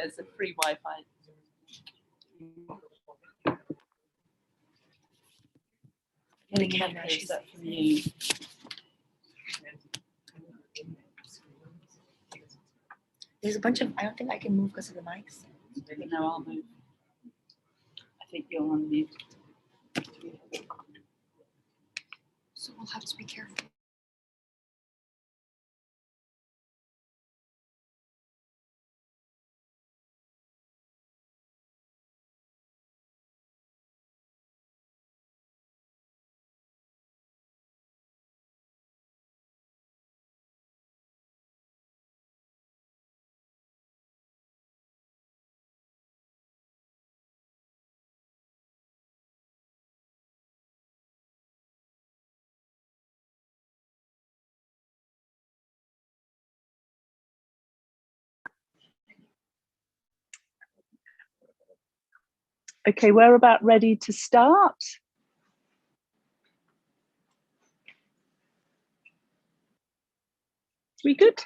there's a free Wi-Fi. Getting an echo set from you. There's a bunch of, I don't think I can move because of the mics. No, I'll move. I think you're on mute. So we'll have to be careful. Okay, we're about ready to start. We good?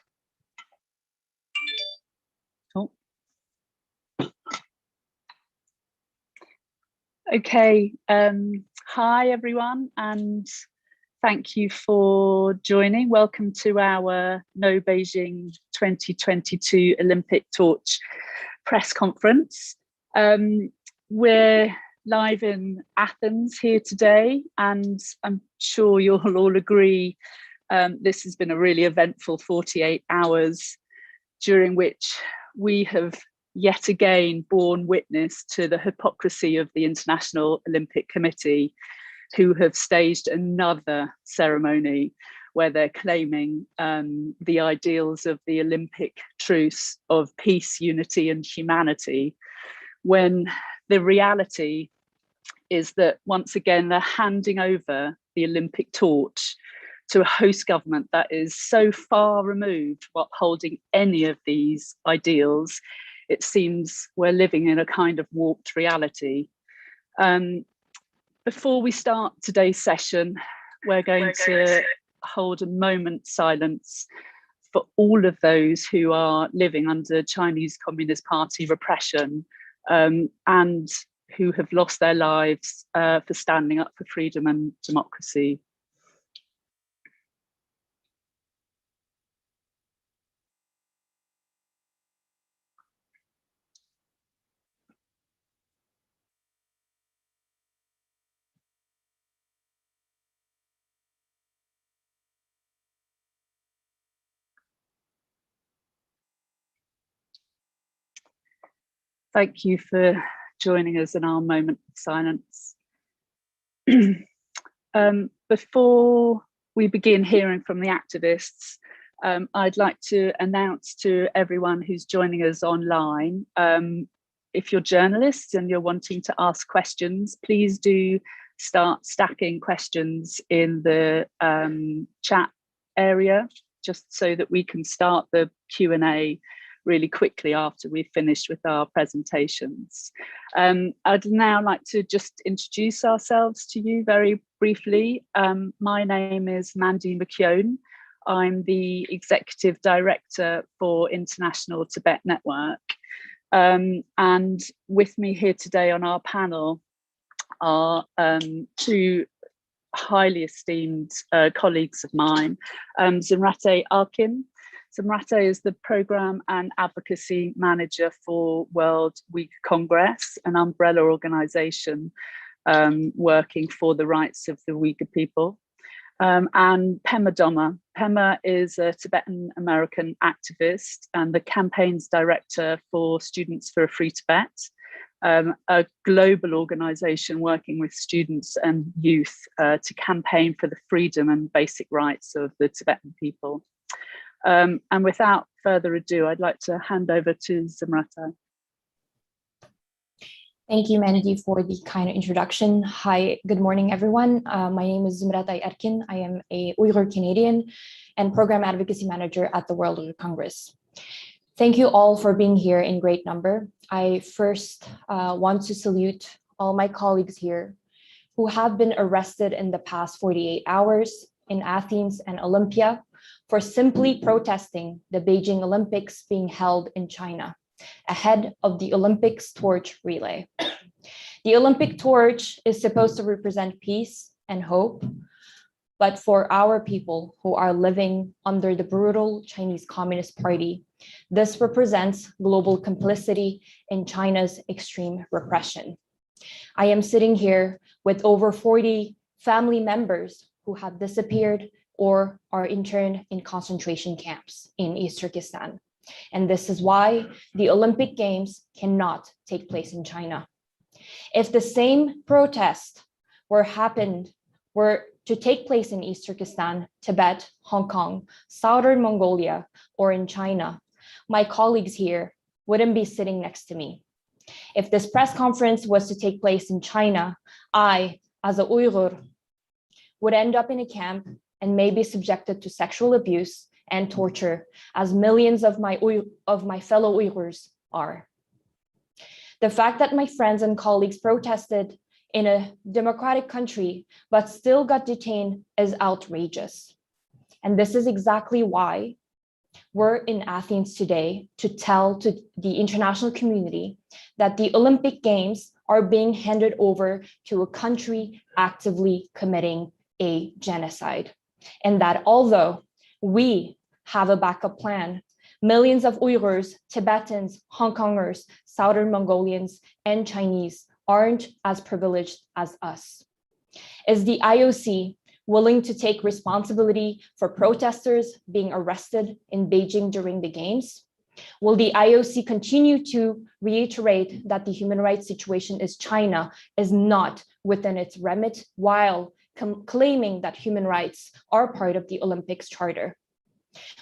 Oh. Okay, hi everyone, and thank you for joining. Welcome to our No Beijing 2022 Olympic Torch press conference. We're live in Athens here today, and I'm sure you'll all agree this has been a really eventful 48 hours during which we have yet again borne witness to the hypocrisy of the International Olympic Committee, who have staged another ceremony where they're claiming the ideals of the Olympic truce of peace, unity and humanity, when the reality is that once again they're handing over the Olympic torch to a host government that is so far removed while holding any of these ideals. It seems we're living in a kind of warped reality. Before we start today's session, we're going to hold a moment's silence for all of those who are living under Chinese Communist Party repression and who have lost their lives for standing up for freedom and democracy. Thank you for joining us in our moment of silence. Before we begin hearing from the activists, I'd like to announce to everyone who's joining us online, if you're journalists and you're wanting to ask questions, please do start stacking questions in the chat area, just so that we can start the Q&A really quickly after we've finished with our presentations. I'd now like to just introduce ourselves to you very briefly. My name is Mandy McKeown. I'm the Executive Director for International Tibet Network. And with me here today on our panel are two highly esteemed colleagues of mine, Zimrate Alkin. Zimrate is the Programme and Advocacy Manager for World Uyghur Congress, an umbrella organisation working for the rights of the Uyghur people. And Pema Doma. Pema is a Tibetan American activist and the campaigns director for Students for a Free Tibet, a global organisation working with students and youth to campaign for the freedom and basic rights of the Tibetan people. And without further ado, I'd like to hand over to Zimrate. Thank you, Mandy, for the kind introduction. Hi, good morning, everyone. My name is Zimrate Erkin. I am a Uyghur Canadian and Program Advocacy Manager at the World Uyghur Congress. Thank you all for being here in great number. I first want to salute all my colleagues here who have been arrested in the past 48 hours in Athens and Olympia for simply protesting the Beijing Olympics being held in China. ahead of the Olympics torch relay. The Olympic torch is supposed to represent peace and hope, but for our people who are living under the brutal Chinese Communist Party, this represents global complicity in China's extreme repression. I am sitting here with over 40 family members who have disappeared or are interned in concentration camps in East Turkestan. And this is why the Olympic Games cannot take place in China. If the same protest were to take place in East Turkestan, Tibet, Hong Kong, Southern Mongolia, or in China, my colleagues here wouldn't be sitting next to me. If this press conference was to take place in China, I, as a Uyghur, would end up in a camp and may be subjected to sexual abuse and torture, as millions of my fellow Uyghurs are. The fact that my friends and colleagues protested in a democratic country but still got detained is outrageous. And this is exactly why we're in Athens today to tell to the international community that the Olympic Games are being handed over to a country actively committing a genocide. And that although we have a backup plan, millions of Uyghurs, Tibetans, Hong Kongers, Southern Mongolians, and Chinese aren't as privileged as us. Is the IOC willing to take responsibility for protesters being arrested in Beijing during the Games? Will the IOC continue to reiterate that the human rights situation in China is not within its remit while claiming that human rights are part of the Olympics Charter?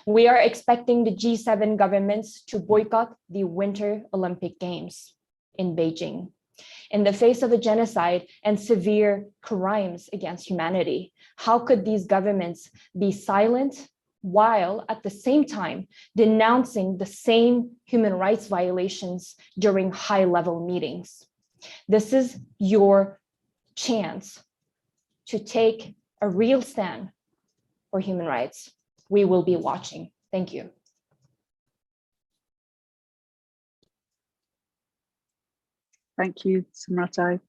We are expecting the G7 governments to boycott the Winter Olympic Games in Beijing. In the face of a genocide and severe crimes against humanity, how could these governments be silent while at the same time denouncing the same human rights violations during high-level meetings? This is your chance to take a real stand for human rights. We will be watching. Thank you. Thank you, Samratai.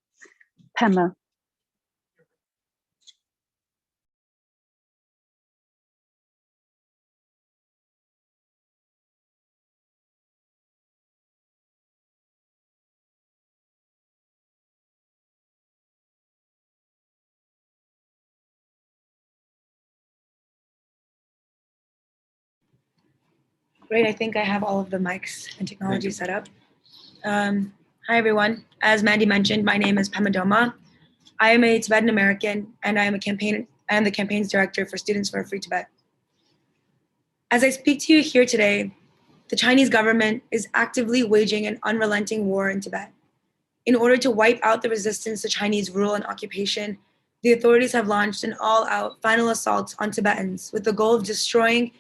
Pema. Great, I think I have all of the mics and technology set up. Hi everyone, as Mandy mentioned, my name is Pema Doma. I am a Tibetan American and I am the campaigns director for Students for a Free Tibet. As I speak to you here today, the Chinese government is actively waging an unrelenting war in Tibet. In order to wipe out the resistance to Chinese rule and occupation, the authorities have launched an all-out final assault on Tibetans with the goal of destroying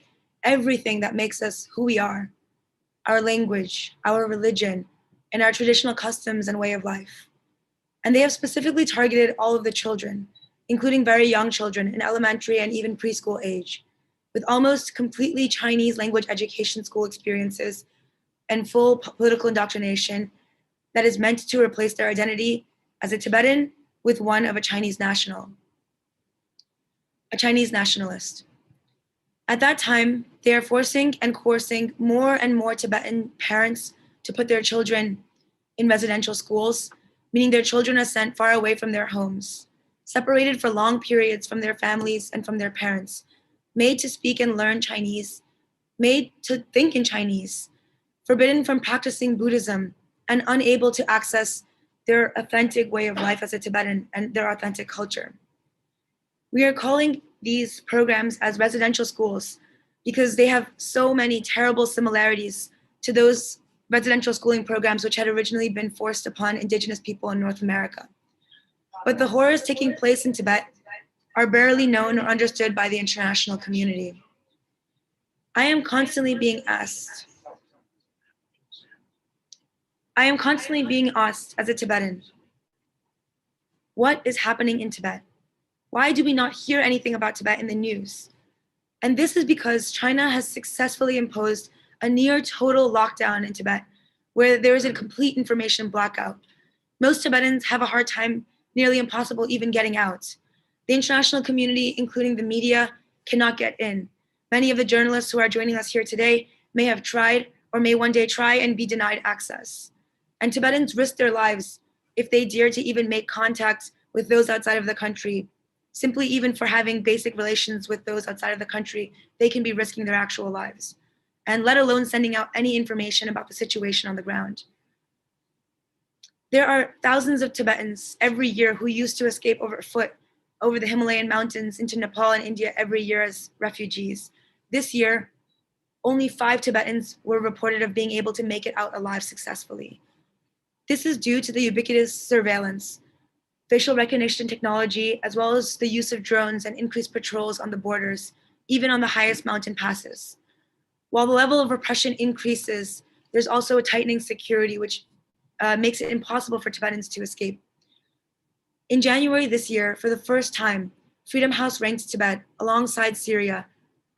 everything that makes us who we are, our language, our religion, and our traditional customs and way of life. And they have specifically targeted all of the children, including very young children in elementary and even preschool age, with almost completely Chinese language education school experiences and full political indoctrination that is meant to replace their identity as a Tibetan with one of a Chinese nationalist. At that time, they are forcing and coercing more and more Tibetan parents to put their children in residential schools, meaning their children are sent far away from their homes, separated for long periods from their families and from their parents, made to speak and learn Chinese, made to think in Chinese, forbidden from practicing Buddhism, and unable to access their authentic way of life as a Tibetan and their authentic culture. We are calling these programs as residential schools because they have so many terrible similarities to those residential schooling programs which had originally been forced upon indigenous people in North America. But the horrors taking place in Tibet are barely known or understood by the international community. I am constantly being asked as a Tibetan, what is happening in Tibet? Why do we not hear anything about Tibet in the news? And this is because China has successfully imposed a near total lockdown in Tibet where there is a complete information blackout. Most Tibetans have a hard time, nearly impossible, even getting out. The international community, including the media, cannot get in. Many of the journalists who are joining us here today may have tried or may one day try and be denied access. And Tibetans risk their lives if they dare to even make contact with those outside of the country. Simply even for having basic relations with those outside of the country, they can be risking their actual lives, and let alone sending out any information about the situation on the ground. There are thousands of Tibetans every year who used to escape over foot over the Himalayan mountains into Nepal and India every year as refugees. This year, only 5 Tibetans were reported of being able to make it out alive successfully. This is due to the ubiquitous surveillance, facial recognition technology, as well as the use of drones and increased patrols on the borders, even on the highest mountain passes. While the level of repression increases, there's also a tightening security, which makes it impossible for Tibetans to escape. In January this year, for the first time, Freedom House ranked Tibet alongside Syria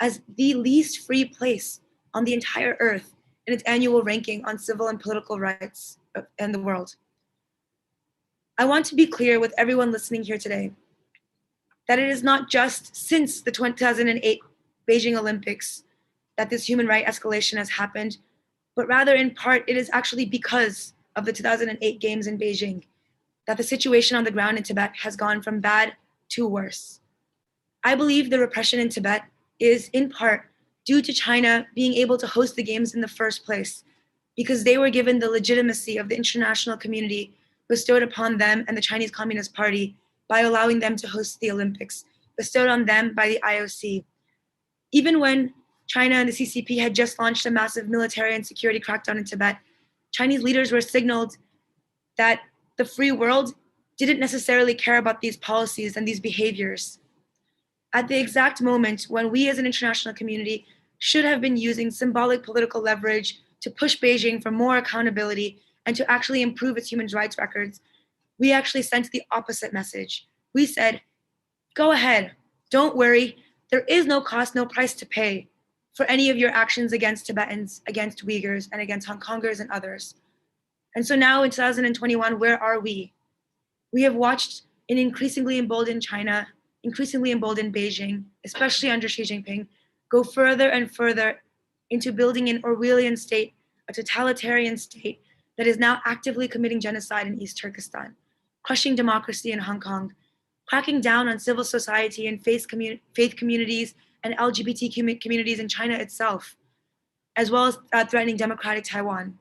as the least free place on the entire earth in its annual ranking on civil and political rights in the world. I want to be clear with everyone listening here today that it is not just since the 2008 Beijing Olympics that this human rights escalation has happened, but rather in part it is actually because of the 2008 Games in Beijing that the situation on the ground in Tibet has gone from bad to worse. I believe the repression in Tibet is in part due to China being able to host the Games in the first place, because they were given the legitimacy of the international community bestowed upon them and the Chinese Communist Party by allowing them to host the Olympics, bestowed on them by the IOC. Even when China and the CCP had just launched a massive military and security crackdown in Tibet, Chinese leaders were signaled that the free world didn't necessarily care about these policies and these behaviors. At the exact moment when we as an international community should have been using symbolic political leverage to push Beijing for more accountability and to actually improve its human rights records, we actually sent the opposite message. We said, go ahead, don't worry, there is no cost, no price to pay for any of your actions against Tibetans, against Uyghurs, and against Hong Kongers and others. And so now in 2021, where are we? We have watched an increasingly emboldened China, increasingly emboldened Beijing, especially under Xi Jinping, go further and further into building an Orwellian state, a totalitarian state that is now actively committing genocide in East Turkestan, crushing democracy in Hong Kong, cracking down on civil society and faith communities and LGBT communities in China itself, as well as threatening democratic Taiwan.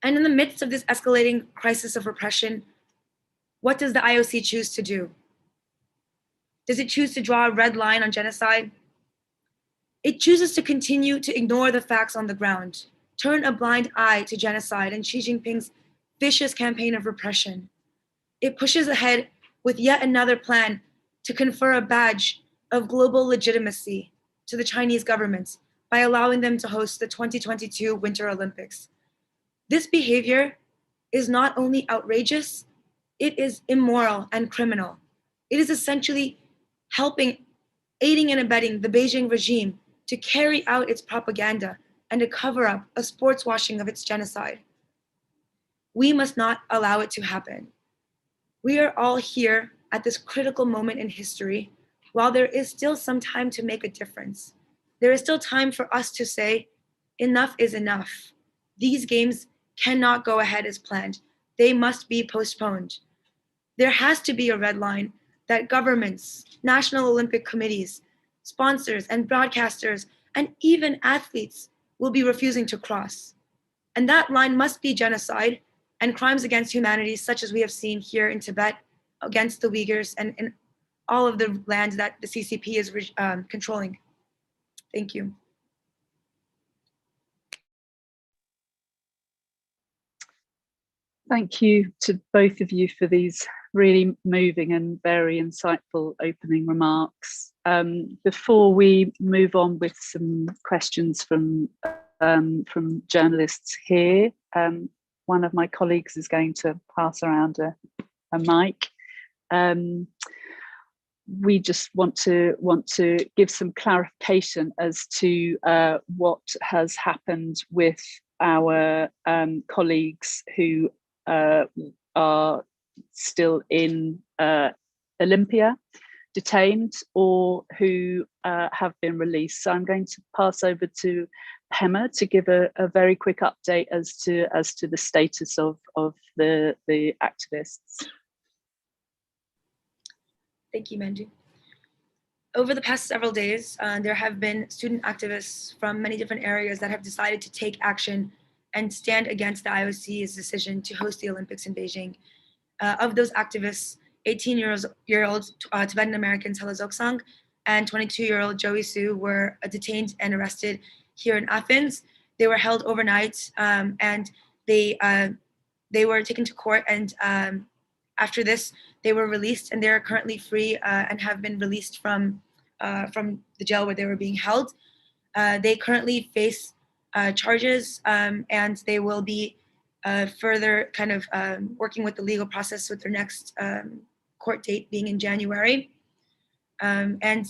And in the midst of this escalating crisis of repression, what does the IOC choose to do? Does it choose to draw a red line on genocide? It chooses to continue to ignore the facts on the ground, turn a blind eye to genocide and Xi Jinping's vicious campaign of repression. It pushes ahead with yet another plan to confer a badge of global legitimacy to the Chinese government by allowing them to host the 2022 Winter Olympics. This behavior is not only outrageous, it is immoral and criminal. It is essentially aiding and abetting the Beijing regime to carry out its propaganda and to cover up a sports washing of its genocide. We must not allow it to happen. We are all here at this critical moment in history. While there is still some time to make a difference, there is still time for us to say, enough is enough. These games cannot go ahead as planned. They must be postponed. There has to be a red line that governments, national Olympic committees, sponsors and broadcasters, and even athletes will be refusing to cross. And that line must be genocide and crimes against humanity, such as we have seen here in Tibet against the Uyghurs and in all of the lands that the CCP is controlling. Thank you. Thank you to both of you for these really moving and very insightful opening remarks. Before we move on with some questions from journalists here, one of my colleagues is going to pass around a mic. We just want to give some clarification as to what has happened with our colleagues who are still in Olympia, detained, or who have been released. So I'm going to pass over to Pema to give a very quick update as to the status of the activists. Thank you, Mandy. Over the past several days, there have been student activists from many different areas that have decided to take action and stand against the IOC's decision to host the Olympics in Beijing. Of those activists, 18-year-old Tibetan American Sela Zoksang and 22-year-old Joey Su were detained and arrested here in Athens. They were held overnight, and they were taken to court, and after this, they were released, and they are currently free and have been released from the jail where they were being held. They currently face charges, and they will be further kind of working with the legal process with their next court date being in January. And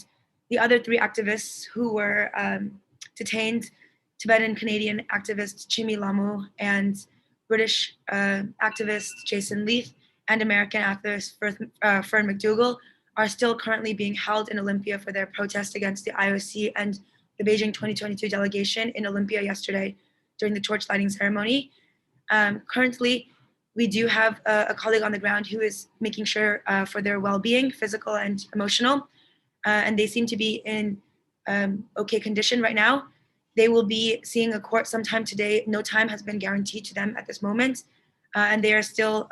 the other three activists who were detained, Tibetan Canadian activist Chimi Lamu and British activist Jason Leith and American activist Fern McDougall, are still currently being held in Olympia for their protest against the IOC and the Beijing 2022 delegation in Olympia yesterday during the torch lighting ceremony. Currently, we do have a colleague on the ground who is making sure for their well-being, physical and emotional, and they seem to be in okay condition right now. They will be seeing a court sometime today. No time has been guaranteed to them at this moment, and they are still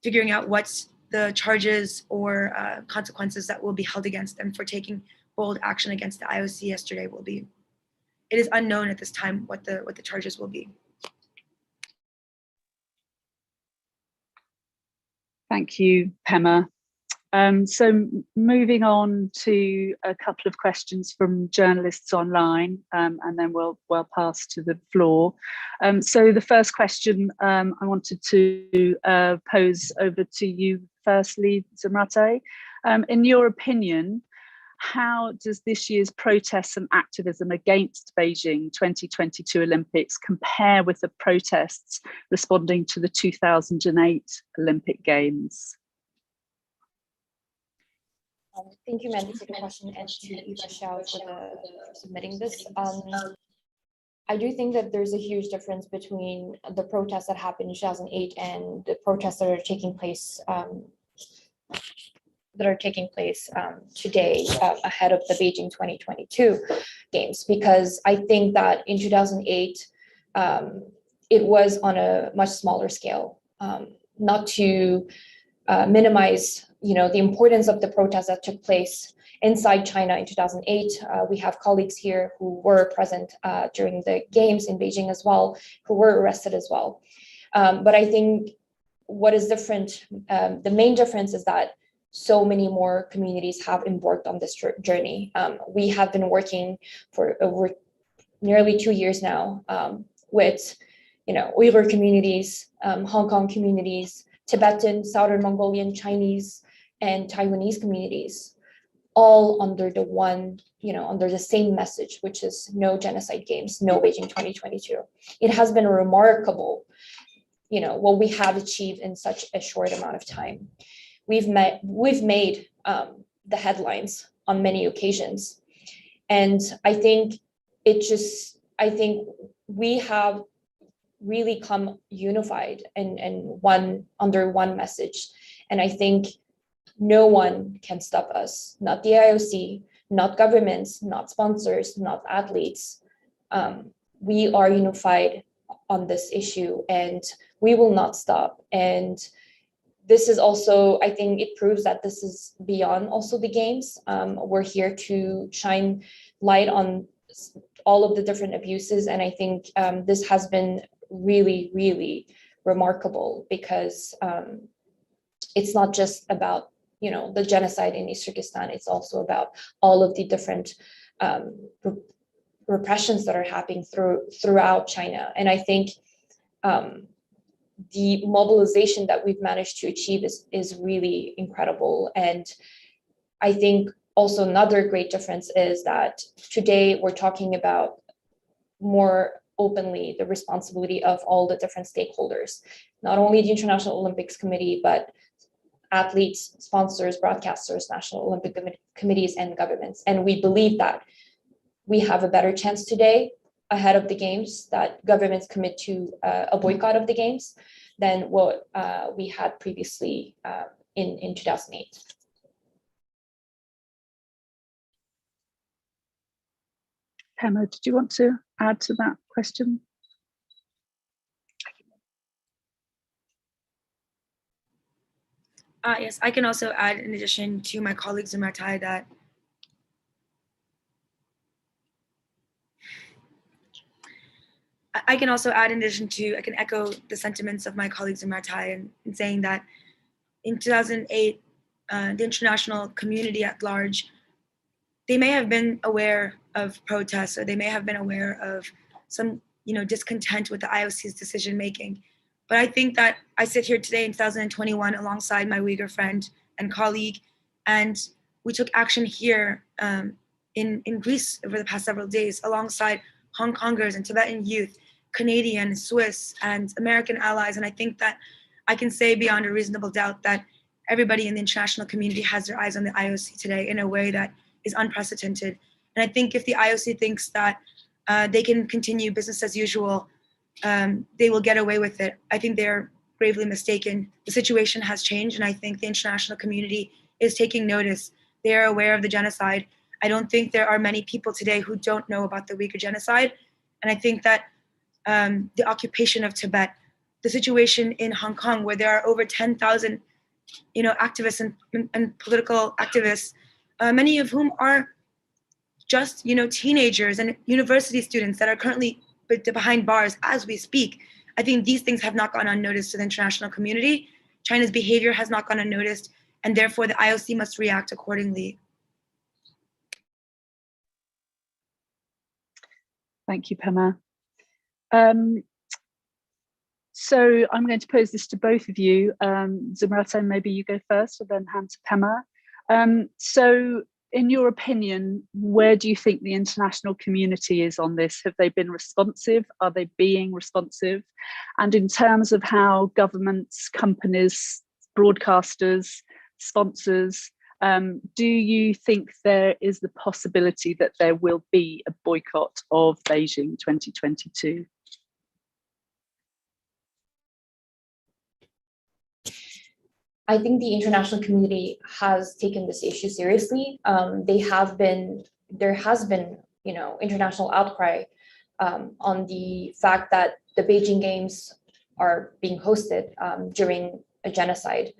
figuring out what the charges or consequences that will be held against them for taking bold action against the IOC yesterday will be. It is unknown at this time what the charges will be. Thank you, Pema. So moving on to a couple of questions from journalists online, and then we'll pass to the floor. So the first question I wanted to pose over to you firstly, Zumrate. In your opinion, how does this year's protests and activism against Beijing 2022 Olympics compare with the protests responding to the 2008 Olympic Games? Thank you, Mandy, for the question, and to Eva Xiao for submitting this. I do think that there's a huge difference between the protests that happened in 2008 and the protests that are taking place today ahead of the Beijing 2022 games, because I think that in 2008 it was on a much smaller scale. Not to minimize, the importance of the protests that took place inside China in 2008. We have colleagues here who were present during the games in Beijing as well, who were arrested as well. But I think what is different, the main difference is that so many more communities have embarked on this journey. We have been working for over nearly 2 years now with, Uyghur communities, Hong Kong communities, Tibetan, Southern Mongolian, Chinese, and Taiwanese communities, all under the one, under the same message, which is no genocide games, no Beijing 2022. It has been remarkable, what we have achieved in such a short amount of time. We've made the headlines on many occasions, and I think we have really come unified and one under one message. And I think no one can stop us, not the IOC, not governments, not sponsors, not athletes. We are unified on this issue, and we will not stop. And this is also, I think it proves that this is beyond also the games. We're here to shine light on all of the different abuses. And I think this has been really, really remarkable, because it's not just about, the genocide in East Turkestan. It's also about all of the different repressions that are happening throughout China. And I think the mobilization that we've managed to achieve is really incredible. And I think also another great difference is that today we're talking about more openly the responsibility of all the different stakeholders, not only the International Olympics Committee, but athletes, sponsors, broadcasters, national Olympic committees, and governments. And we believe that we have a better chance today ahead of the games, that governments commit to a boycott of the games than what we had previously in 2008. Pema, did you want to add to that question? Yes, I can also add, in addition to my colleague Zumratai, that I can also add, in addition to, I can echo the sentiments of my colleague Zumratai in saying that in 2008, the international community at large, they may have been aware of protests, or they may have been aware of some, discontent with the IOC's decision making. But I think that I sit here today in 2021 alongside my Uyghur friend and colleague, and we took action here in Greece over the past several days alongside Hong Kongers and Tibetan youth, Canadian, Swiss, and American allies. And I think that I can say beyond a reasonable doubt that everybody in the international community has their eyes on the IOC today in a way that is unprecedented. And I think if the IOC thinks that they can continue business as usual, they will get away with it. I think they're gravely mistaken. The situation has changed, and I think the international community is taking notice. They are aware of the genocide. I don't think there are many people today who don't know about the Uyghur genocide. And I think that the occupation of Tibet, the situation in Hong Kong, where there are over 10,000, activists and political activists, many of whom are just, teenagers and university students that are currently behind bars as we speak. I think these things have not gone unnoticed to the international community. China's behavior has not gone unnoticed, and therefore the IOC must react accordingly. Thank you, Pema. So I'm going to pose this to both of you. Zumratai, maybe you go first, and then hand to Pema. So in your opinion, where do you think the international community is on this? Have they been responsive? Are they being responsive? And in terms of how governments, companies, broadcasters, sponsors, do you think there is the possibility that there will be a boycott of Beijing 2022? I think the international community has taken this issue seriously. There has been, international outcry on the fact that the Beijing Games are being hosted during a genocide.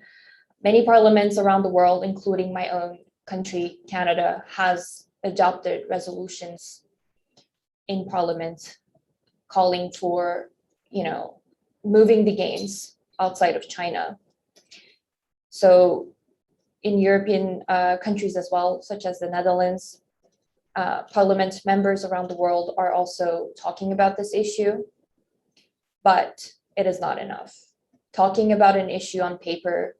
Many parliaments around the world, including my own country, Canada, has adopted resolutions in Parliament calling for, moving the games outside of China. So in European countries as well, such as the Netherlands, parliament members around the world are also talking about this issue, but it is not enough. Talking about an issue on paper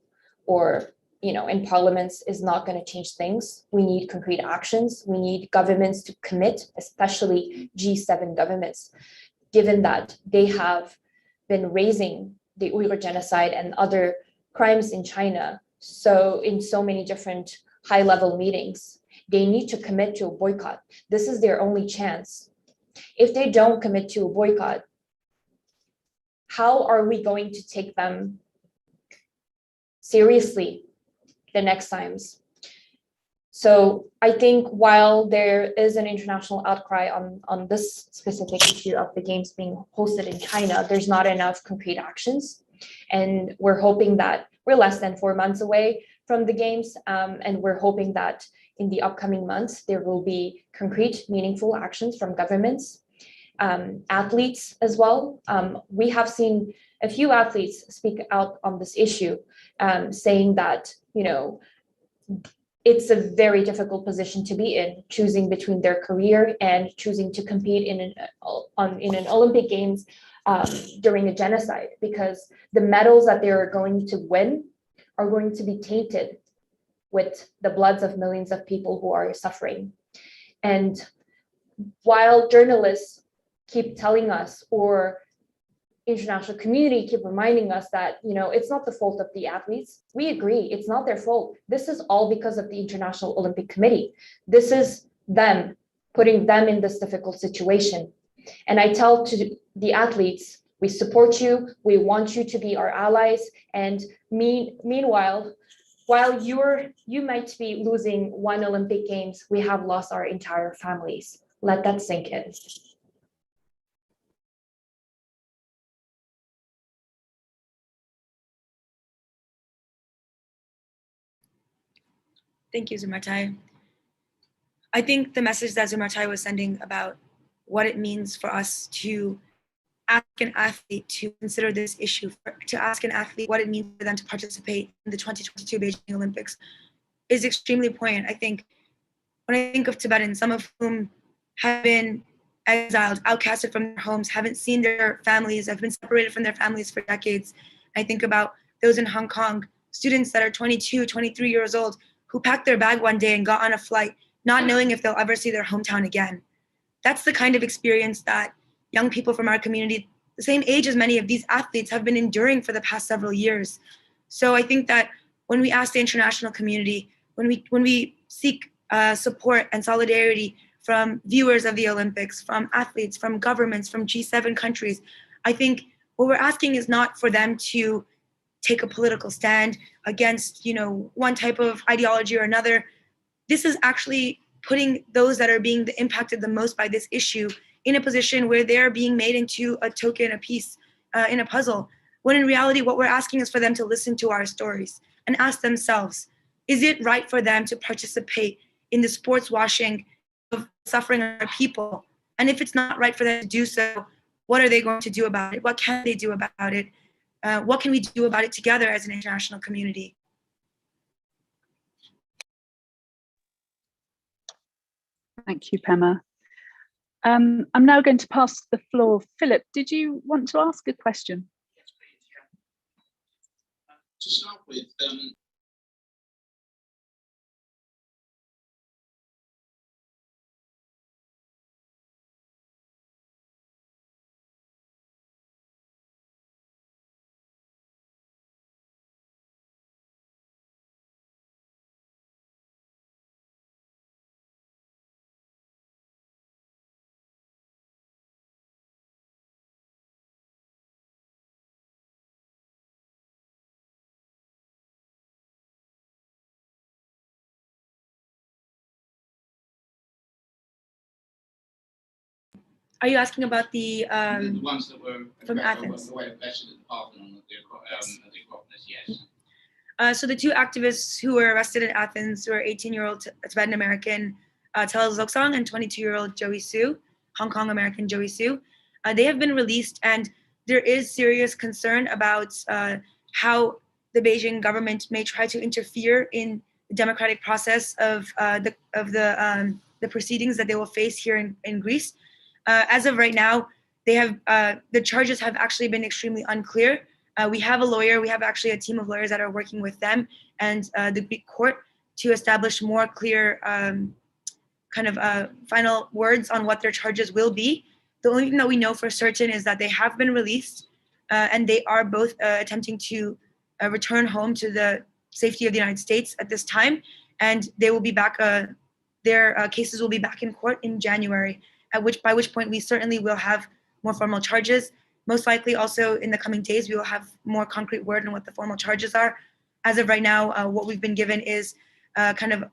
or in parliaments is not going to change things. We need concrete actions. We need governments to commit, especially G7 governments, given that they have been raising the Uyghur genocide and other crimes in China. So in so many different high-level meetings, they need to commit to a boycott. This is their only chance. If they don't commit to a boycott, how are we going to take them seriously the next times? So I think while there is an international outcry on this specific issue of the games being hosted in China, there's not enough concrete actions. And we're hoping that we're less than 4 months away from the games. And we're hoping that in the upcoming months, there will be concrete, meaningful actions from governments, athletes as well. We have seen a few athletes speak out on this issue, saying that, it's a very difficult position to be in, choosing between their career and choosing to compete in an Olympic Games during a genocide, because the medals that they are going to win are going to be tainted with the bloods of millions of people who are suffering. And while journalists keep telling us, or international community keep reminding us that, you know, it's not the fault of the athletes. We agree, it's not their fault. This is all because of the International Olympic Committee. This is them putting them in this difficult situation. And I tell to the athletes, we support you, we want you to be our allies, and meanwhile, while you might be losing one Olympic Games, we have lost our entire families. Let that sink in. Thank you, Zumratai. I think the message that Zumratai was sending about what it means for us to ask an athlete to consider this issue, to ask an athlete what it means for them to participate in the 2022 Beijing Olympics is extremely poignant. I think when I think of Tibetans, some of whom have been exiled, outcasted from their homes, haven't seen their families, have been separated from their families for decades. I think about those in Hong Kong, students that are 22, 23 years old, who packed their bag one day and got on a flight, not knowing if they'll ever see their hometown again. That's the kind of experience that young people from our community, the same age as many of these athletes, have been enduring for the past several years. So I think that when we ask the international community, when we seek support and solidarity from viewers of the Olympics, from athletes, from governments, from G7 countries, I think what we're asking is not for them to take a political stand against, you know, one type of ideology or another. This is actually putting those that are being impacted the most by this issue in a position where they're being made into a token, a piece in a puzzle, when in reality what we're asking is for them to listen to our stories and ask themselves, is it right for them to participate in the sports washing of suffering our people? And if it's not right for them to do so, what are they going to do about it? What can they do about it? What can we do about it together as an international community? Thank you, Pema. I'm now going to pass the floor. Philip, did you want to ask a question? Yes, please. Yeah. To start with, Are you asking about the ones that were from Athens? Away of at the Parthenon of the Acropolis, yes. So the two activists who were arrested in Athens were 18-year-old Tibetan American Tel Zoksong and 22-year-old Joey Su, Hong Kong American Joey Su. They have been released, and there is serious concern about how the Beijing government may try to interfere in the democratic process of the proceedings that they will face here in Greece. As of right now, they have the charges have actually been extremely unclear. We have a lawyer. We have actually a team of lawyers that are working with them and the Greek court to establish more clear final words on what their charges will be. The only thing that we know for certain is that they have been released and they are both attempting to return home to the safety of the United States at this time. And they will be back, their cases will be back in court in January, by which point we certainly will have more formal charges. Most likely also in the coming days, we will have more concrete word on what the formal charges are. As of right now, what we've been given is kind of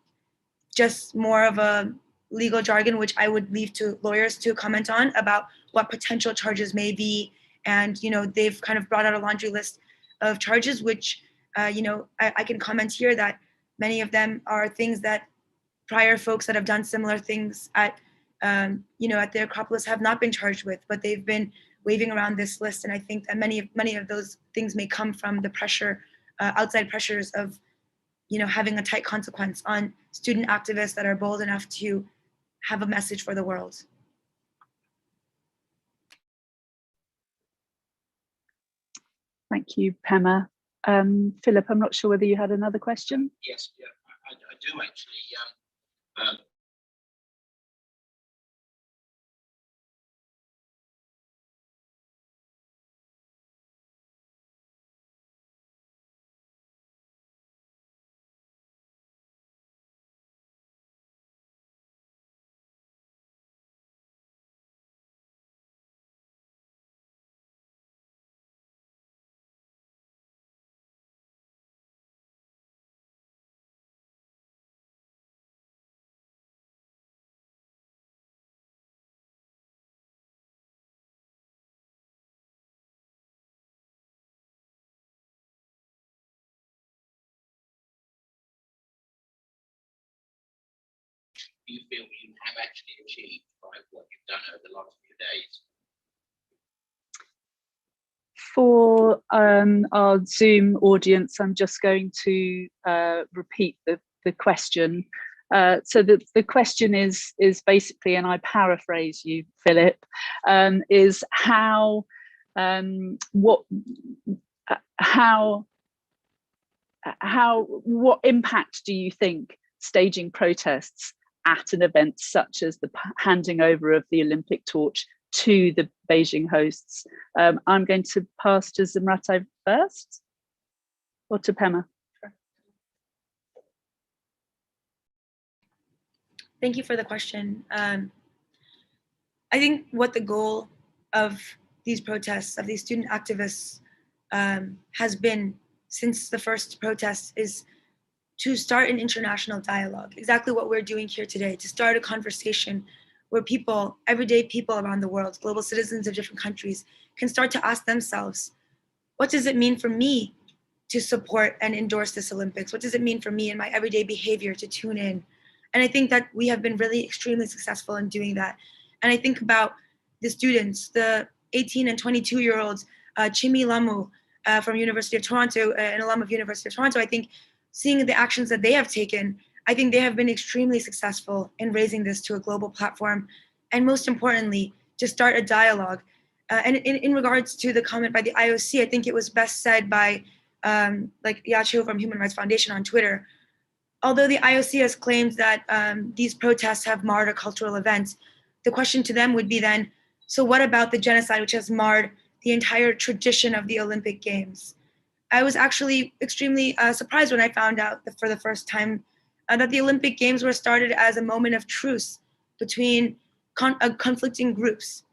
just more of a legal jargon, which I would leave to lawyers to comment on about what potential charges may be. And, you know, they've kind of brought out a laundry list of charges, which, you know, I can comment here that many of them are things that prior folks that have done similar things at, you know, at the Acropolis have not been charged with, but they've been waving around this list. And I think that many of those things may come from the pressure, outside pressures of, you know, having a tight consequence on student activists that are bold enough to have a message for the world. Thank you, Pema. Philip, I'm not sure whether you had another question. Yes, yeah, I do actually. do you feel you have actually achieved by what you've done over the last few days? For our Zoom audience, I'm just going to repeat the question. So the question is basically, and I paraphrase you, Philip, is how what impact do you think staging protests at an event such as the handing over of the Olympic torch to the Beijing hosts? I'm going to pass to Zimratai first, or to Pema. Thank you for the question. I think what the goal of these protests, of these student activists, has been since the first protest is to start an international dialogue, exactly what we're doing here today, to start a conversation where people, everyday people around the world, global citizens of different countries, can start to ask themselves, what does it mean for me to support and endorse this Olympics? What does it mean for me in my everyday behavior to tune in? And I think that we have been really extremely successful in doing that. And I think about the students, the 18 and 22-year-olds, Chimi Lamu from University of Toronto, an alum of University of Toronto. I think seeing the actions that they have taken, I think they have been extremely successful in raising this to a global platform. And most importantly, to start a dialogue. And in regards to the comment by the IOC, I think it was best said by like Yacho from Human Rights Foundation on Twitter. Although the IOC has claimed that these protests have marred a cultural event, the question to them would be then, so what about the genocide which has marred the entire tradition of the Olympic Games? I was actually extremely surprised when I found out that for the first time that the Olympic Games were started as a moment of truce between conflicting groups.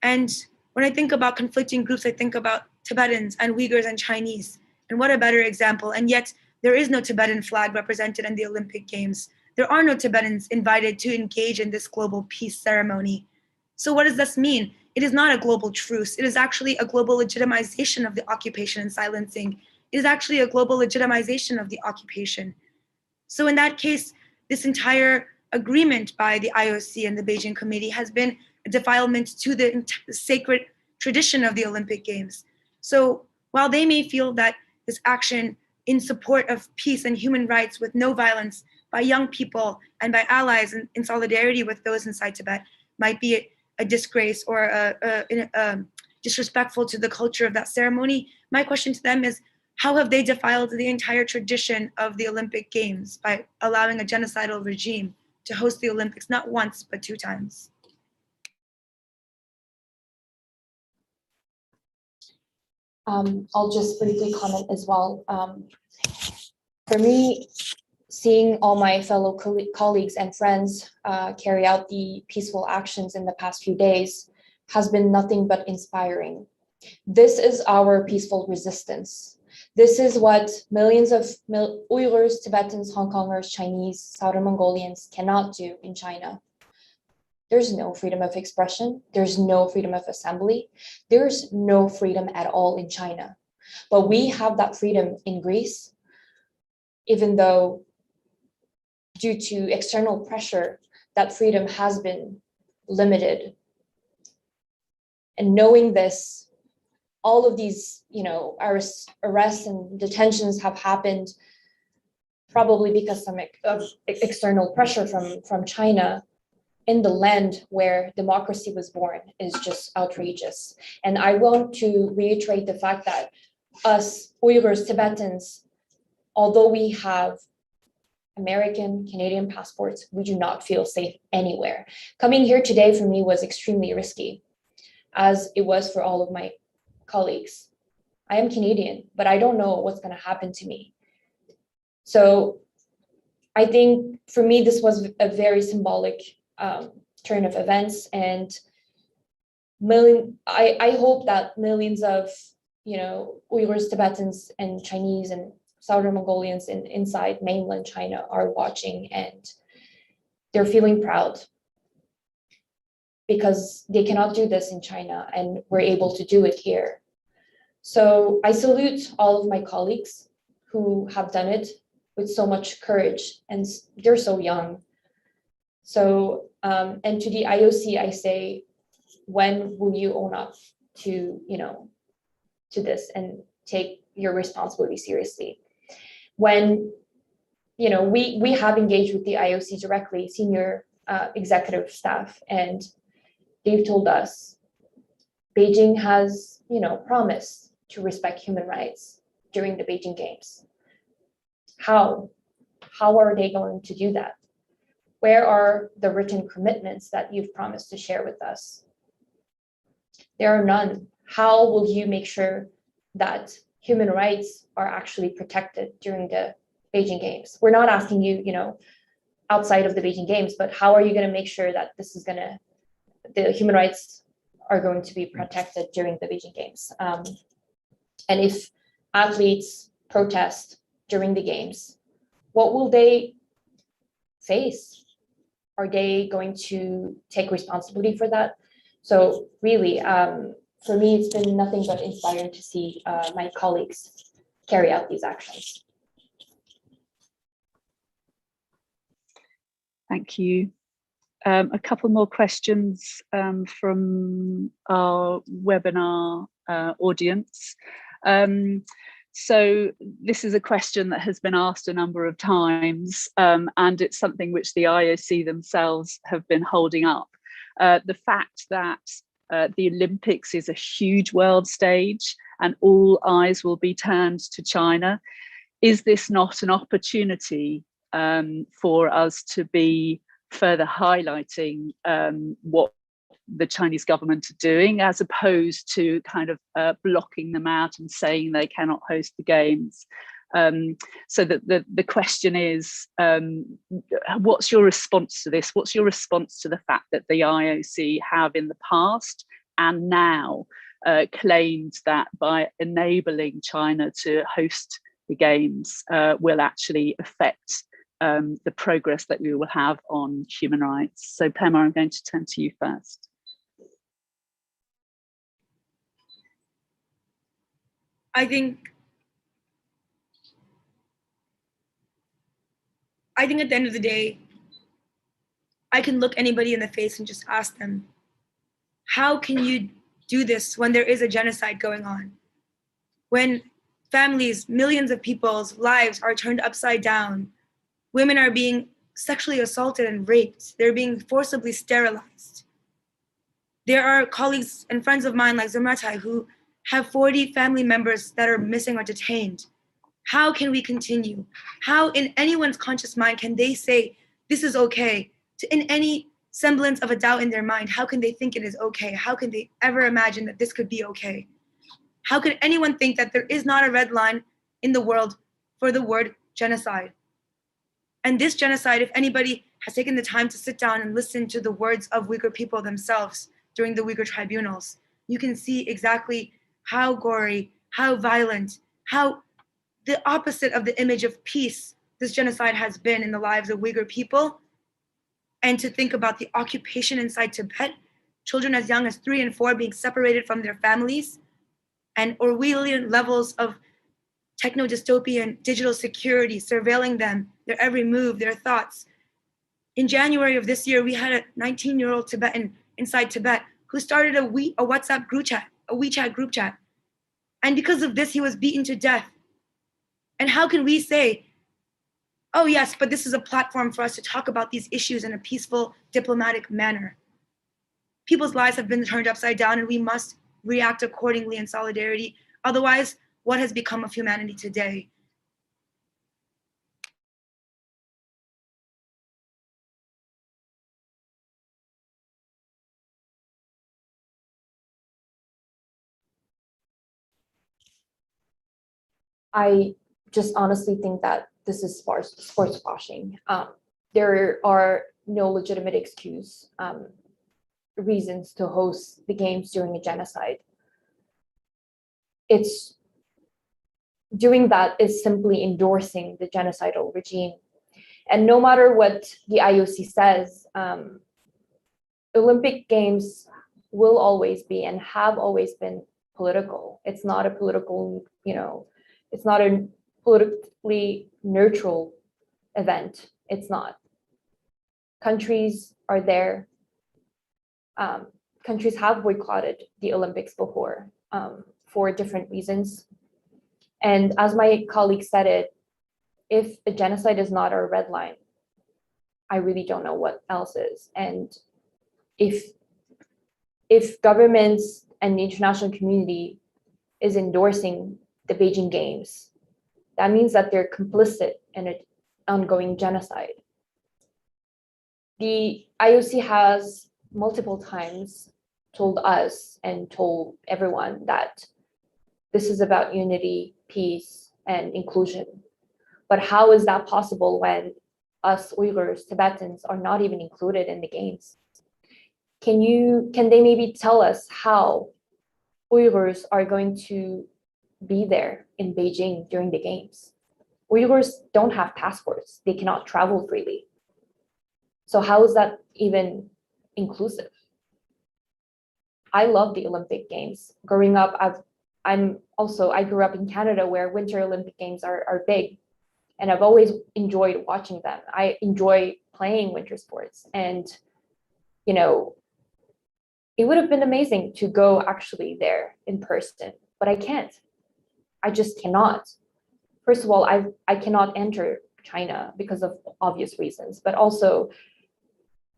And when I think about conflicting groups, I think about Tibetans and Uyghurs and Chinese. And what a better example. And yet there is no Tibetan flag represented in the Olympic Games. There are no Tibetans invited to engage in this global peace ceremony. So what does this mean? It is not a global truce. It is actually a global legitimization of the occupation and silencing. It is actually a global legitimization of the occupation. So in that case, this entire agreement by the IOC and the Beijing Committee has been a defilement to the sacred tradition of the Olympic Games. So while they may feel that this action in support of peace and human rights with no violence by young people and by allies in solidarity with those inside Tibet might be a disgrace or disrespectful to the culture of that ceremony, my question to them is, how have they defiled the entire tradition of the Olympic Games by allowing a genocidal regime to host the Olympics not once, but 2 times? I'll just briefly comment as well. For me, seeing all my fellow colleagues and friends carry out the peaceful actions in the past few days has been nothing but inspiring. This is our peaceful resistance. This is what millions of Uyghurs, Tibetans, Hong Kongers, Chinese, Southern Mongolians cannot do in China. There's no freedom of expression. There's no freedom of assembly. There's no freedom at all in China. But we have that freedom in Greece, even though due to external pressure, that freedom has been limited. And knowing this, all of these, arrests and detentions have happened probably because of external pressure from China in the land where democracy was born is just outrageous. And I want to reiterate the fact that us Uyghurs, Tibetans, although we have American, Canadian passports, we do not feel safe anywhere. Coming here today for me was extremely risky, as it was for all of my colleagues. I am Canadian, but I don't know what's going to happen to me. So I think for me, this was a very symbolic turn of events. And I hope that millions of, Uyghurs, Tibetans, and Chinese and Southern Mongolians inside mainland China are watching, and they're feeling proud because they cannot do this in China and we're able to do it here. So I salute all of my colleagues who have done it with so much courage, and they're so young. So, and to the IOC, I say, when will you own up to, to this and take your responsibility seriously? When, we have engaged with the IOC directly, senior executive staff, and they've told us Beijing has, promised to respect human rights during the Beijing Games. How are they going to do that? Where are the written commitments that you've promised to share with us? There are none. How will you make sure that human rights are actually protected during the Beijing Games? We're not asking you, outside of the Beijing Games, but how are you going to make sure that the human rights are going to be protected during the Beijing Games? And if athletes protest during the Games, what will they face? Are they going to take responsibility for that? So really, for me, it's been nothing but inspiring to see my colleagues carry out these actions. Thank you. A couple more questions from our webinar audience. So this is a question that has been asked a number of times, and it's something which the IOC themselves have been holding up. The fact that the Olympics is a huge world stage and all eyes will be turned to China. Is this not an opportunity for us to be further highlighting what the Chinese government are doing, as opposed to kind of blocking them out and saying they cannot host the games? So that the question is, what's your response to this? What's your response to the fact that the IOC have in the past and now claimed that by enabling China to host the games will actually affect the progress that we will have on human rights? So Pema, I'm going to turn to you first. I think at the end of the day, I can look anybody in the face and just ask them, how can you do this when there is a genocide going on? When families, millions of people's lives are turned upside down, women are being sexually assaulted and raped, they're being forcibly sterilized. There are colleagues and friends of mine like Zumratai who have 40 family members that are missing or detained. How can we continue? How in anyone's conscious mind can they say this is okay? In any semblance of a doubt in their mind, how can they think it is okay? How can they ever imagine that this could be okay? How could anyone think that there is not a red line in the world for the word genocide? And this genocide, if anybody has taken the time to sit down and listen to the words of Uyghur people themselves during the Uyghur tribunals, you can see exactly how gory, how violent, how the opposite of the image of peace this genocide has been in the lives of Uyghur people. And to think about the occupation inside Tibet, children as young as 3 and 4 being separated from their families, and Orwellian levels of techno-dystopian digital security surveilling them, their every move, their thoughts. In January of this year, we had a 19-year-old Tibetan inside Tibet who started a WhatsApp group chat, a WeChat group chat. And because of this, he was beaten to death. And how can we say, oh yes, but this is a platform for us to talk about these issues in a peaceful, diplomatic manner? People's lives have been turned upside down and we must react accordingly in solidarity. Otherwise, what has become of humanity today? I just honestly think that this is sports washing. There are no legitimate reasons to host the games during a genocide. It's doing that is simply endorsing the genocidal regime. And no matter what the IOC says, Olympic Games will always be and have always been political. It's not a political, it's not a politically neutral event. It's not. countries are there. Countries have boycotted the Olympics before for different reasons. And as my colleague said it, if a genocide is not our red line, I really don't know what else is. And if governments and the international community is endorsing the Beijing Games, that means that they're complicit in an ongoing genocide. The IOC has multiple times told us and told everyone that this is about unity, peace, and inclusion. But how is that possible when us Uyghurs, Tibetans are not even included in the games? Can they maybe tell us how Uyghurs are going to be there in Beijing during the games? Uyghurs don't have passports. They cannot travel freely. So how is that even inclusive? I love the Olympic Games. Growing up, I grew up in Canada where Winter Olympic Games are big, and I've always enjoyed watching them. I enjoy playing winter sports, and it would have been amazing to go actually there in person, but I can't. I just cannot. First of all, I cannot enter China because of obvious reasons, but also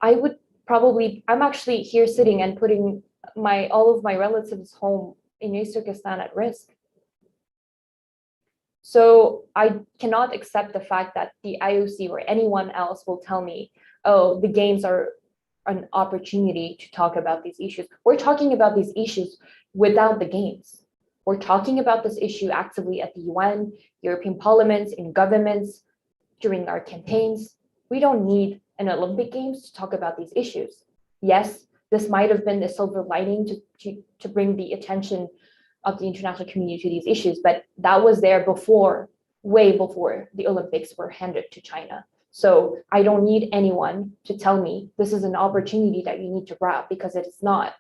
I'm actually here sitting and putting all of my relatives home in East Turkestan at risk. So I cannot accept the fact that the IOC or anyone else will tell me, oh, the games are an opportunity to talk about these issues. We're talking about these issues without the games. We're talking about this issue actively at the UN, European parliaments, in governments, during our campaigns. We don't need an Olympic Games to talk about these issues. Yes, this might have been the silver lining to bring the attention of the international community to these issues, but that was there way before the Olympics were handed to China. So I don't need anyone to tell me this is an opportunity that you need to grab, because it is not.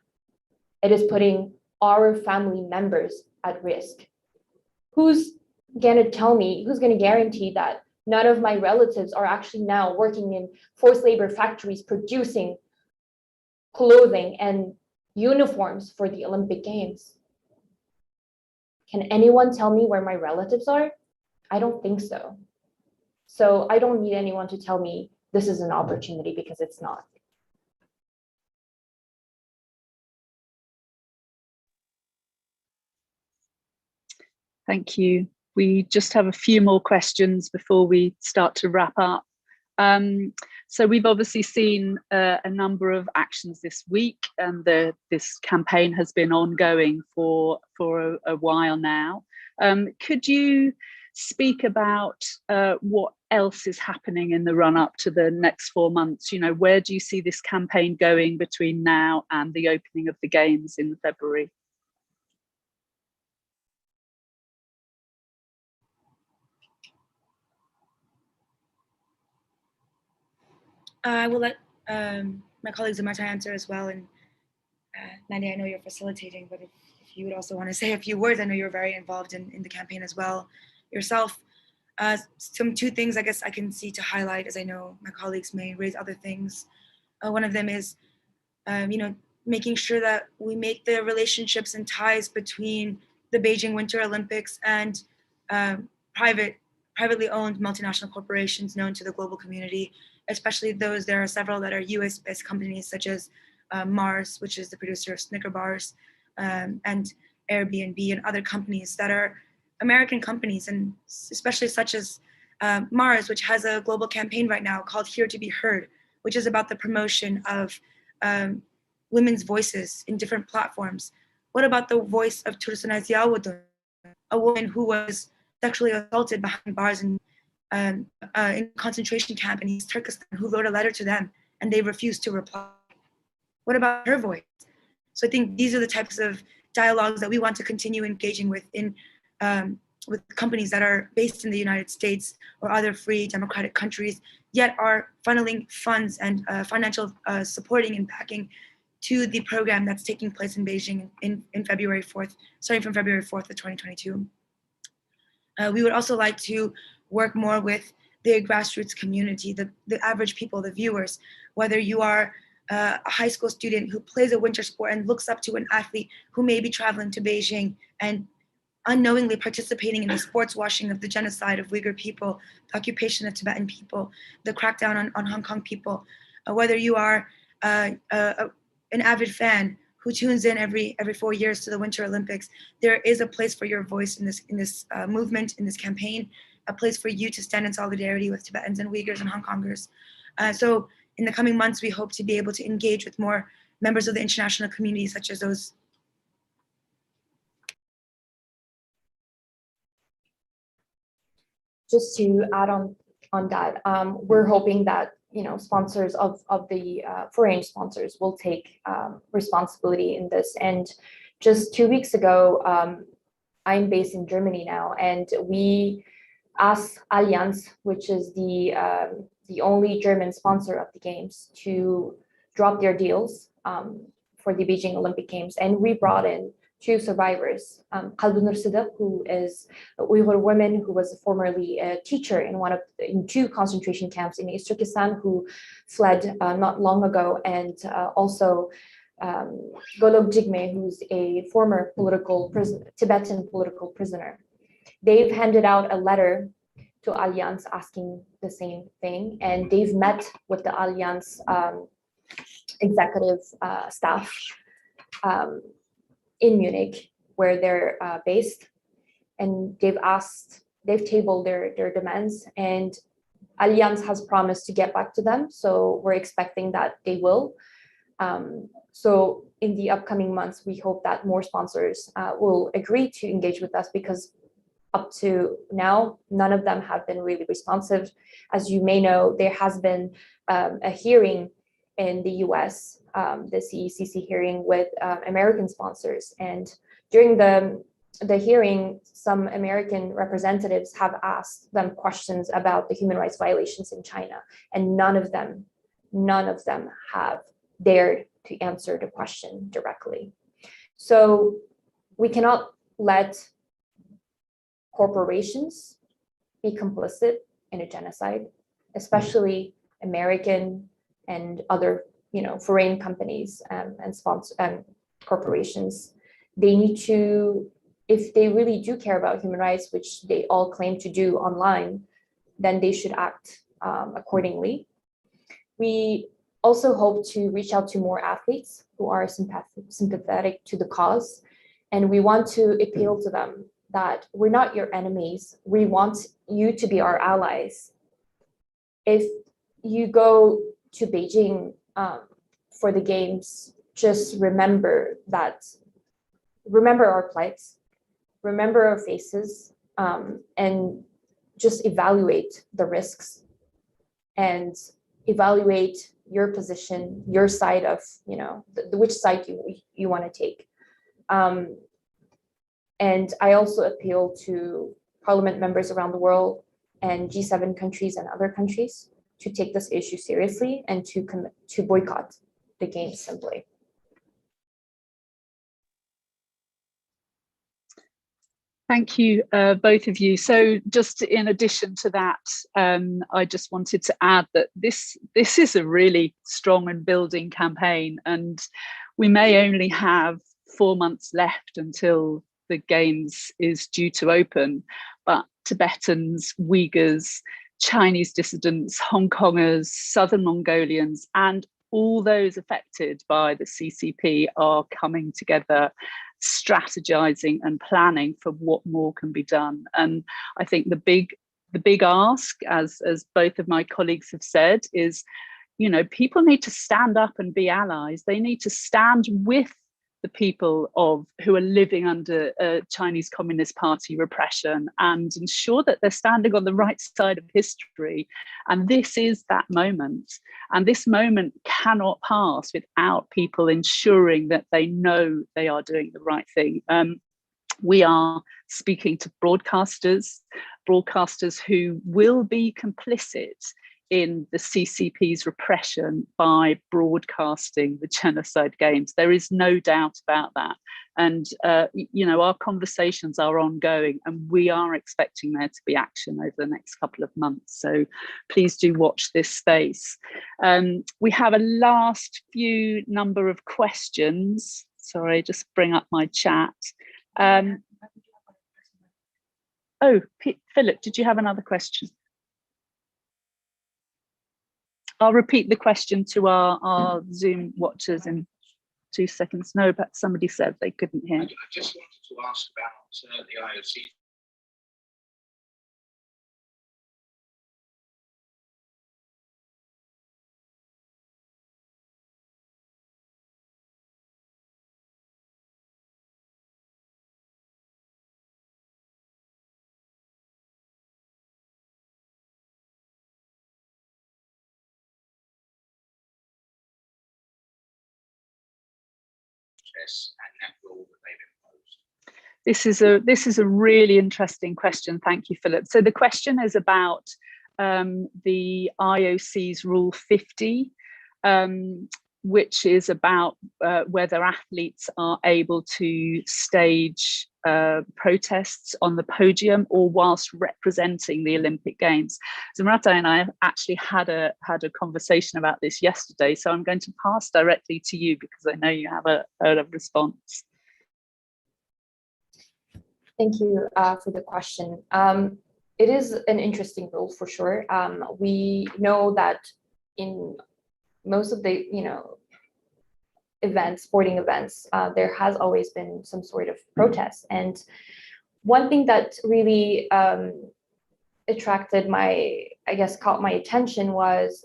It is putting our family members at risk. Who's going to guarantee that none of my relatives are actually now working in forced labor factories producing clothing and uniforms for the Olympic Games? Can anyone tell me where my relatives are? I don't think so. So I don't need anyone to tell me this is an opportunity, because it's not. Thank you. We just have a few more questions before we start to wrap up. So we've obviously seen a number of actions this week, and this campaign has been ongoing for a while now. Could you speak about what else is happening in the run-up to the next 4 months? Where do you see this campaign going between now and the opening of the Games in February? I will let my colleagues Zumata answer as well. And Mandy, I know you're facilitating, but if you would also want to say a few words, I know you're very involved in the campaign as well yourself. Two things I guess I can see to highlight, as I know my colleagues may raise other things. One of them is, making sure that we make the relationships and ties between the Beijing Winter Olympics and privately owned multinational corporations known to the global community, especially those. There are several that are US-based companies, such as Mars, which is the producer of Snicker bars, and Airbnb, and other companies that are American companies, and especially such as Mars, which has a global campaign right now called Here to Be Heard, which is about the promotion of women's voices in different platforms. What about the voice of Tursunay Ziawudun, a woman who was sexually assaulted behind bars in concentration camp in East Turkestan, who wrote a letter to them and they refused to reply? What about her voice? So I think these are the types of dialogues that we want to continue engaging with with companies that are based in the United States or other free democratic countries, yet are funneling funds and financial supporting and backing to the program that's taking place in Beijing in February 4th, starting from February 4th of 2022. We would also like to work more with the grassroots community, the average people, the viewers. whether you are a high school student who plays a winter sport and looks up to an athlete who may be traveling to Beijing and unknowingly participating in the sports washing of the genocide of Uyghur people, the occupation of Tibetan people, the crackdown on Hong Kong people, whether you are an avid fan who tunes in every 4 years to the Winter Olympics, there is a place for your voice in this movement, in this campaign, a place for you to stand in solidarity with Tibetans and Uyghurs and Hong Kongers. So in the coming months, we hope to be able to engage with more members of the international community, such as those. Just to add on that, we're hoping that sponsors of the foreign sponsors will take responsibility in this. And just 2 weeks ago, I'm based in Germany now, and we asked Allianz, which is the only German sponsor of the games, to drop their deals for the Beijing Olympic Games, and we brought in 2 survivors, Kalbunur Siddiq, who is an Uyghur woman who was formerly a teacher in 2 concentration camps in East Turkestan, who fled not long ago, and also Golok Jigme, who's a former Tibetan political prisoner. They've handed out a letter to Allianz asking the same thing, and they've met with the Allianz executive staff in Munich, where they're based, and they've tabled their demands, and Allianz has promised to get back to them. So we're expecting that they will. So in the upcoming months, we hope that more sponsors will agree to engage with us, because up to now, none of them have been really responsive. As you may know, there has been a hearing in the US, the CECC hearing with American sponsors. And during the hearing, some American representatives have asked them questions about the human rights violations in China, and none of them have dared to answer the question directly. So we cannot let corporations be complicit in a genocide, especially American and other foreign companies and sponsor corporations. They need to, if they really do care about human rights, which they all claim to do online, then they should act accordingly. We also hope to reach out to more athletes who are sympathetic to the cause, and we want to appeal to them that we're not your enemies. We want you to be our allies. If you go to Beijing for the games, just remember our plights, remember our faces, and just evaluate the risks and evaluate your position, your side of, which side you want to take. And I also appeal to parliament members around the world and G7 countries and other countries to take this issue seriously and to boycott the games simply. Thank you, both of you. So just in addition to that, I just wanted to add that this is a really strong and building campaign, and we may only have 4 months left until the games is due to open, but Tibetans, Uyghurs, Chinese dissidents, Hong Kongers, Southern Mongolians, and all those affected by the CCP are coming together, strategizing and planning for what more can be done. And I think the big ask, as both of my colleagues have said, is, people need to stand up and be allies. They need to stand with the people who are living under Chinese Communist Party repression and ensure that they're standing on the right side of history. And this is that moment. And this moment cannot pass without people ensuring that they know they are doing the right thing. We are speaking to broadcasters who will be complicit in the CCP's repression by broadcasting the genocide games. There is no doubt about that. And, our conversations are ongoing, and we are expecting there to be action over the next couple of months. So please do watch this space. We have a last few number of questions. Sorry, just bring up my chat. Philip, did you have another question? I'll repeat the question to our Zoom watchers in 2 seconds. No, but somebody said they couldn't hear. I just wanted to ask about the IOC. And that rule that they've imposed. This is a really interesting question. Thank you, Philip. So the question is about the IOC's Rule 50, which is about whether athletes are able to stage protests on the podium or whilst representing the Olympic Games. Zumrata and I actually had a conversation about this yesterday, so I'm going to pass directly to you because I know you have a response. Thank you for the question. It is an interesting rule for sure. We know that in most of the sporting events, there has always been some sort of protest. And one thing that really caught my attention was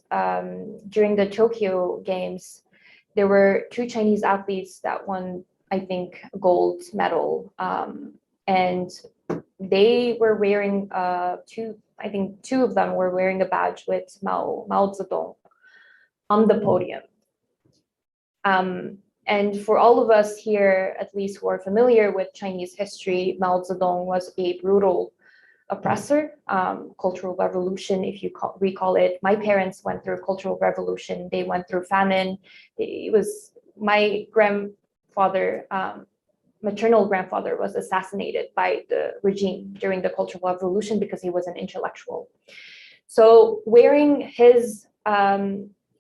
during the Tokyo Games, there were 2 Chinese athletes that won, I think, a gold medal. And they were wearing 2 of them were wearing a badge with Mao Zedong on the podium. And for all of us here, at least who are familiar with Chinese history, Mao Zedong was a brutal oppressor, cultural revolution, if you recall it. My parents went through a cultural revolution. They went through famine. It was my grandfather, maternal grandfather was assassinated by the regime during the Cultural Revolution because he was an intellectual. So wearing his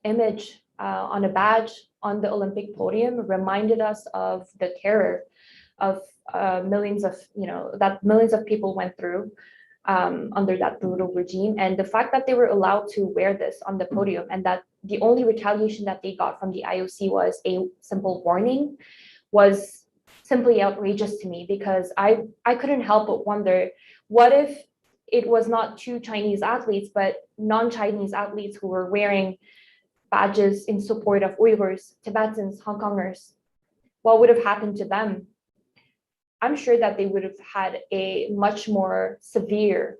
image on a badge on the Olympic podium reminded us of the terror of millions of people went through under that brutal regime. And the fact that they were allowed to wear this on the podium and that the only retaliation that they got from the IOC was a simple warning was simply outrageous to me, because I couldn't help but wonder, what if it was not 2 Chinese athletes, but non-Chinese athletes who were wearing badges in support of Uyghurs, Tibetans, Hong Kongers? What would have happened to them? I'm sure that they would have had a much more severe,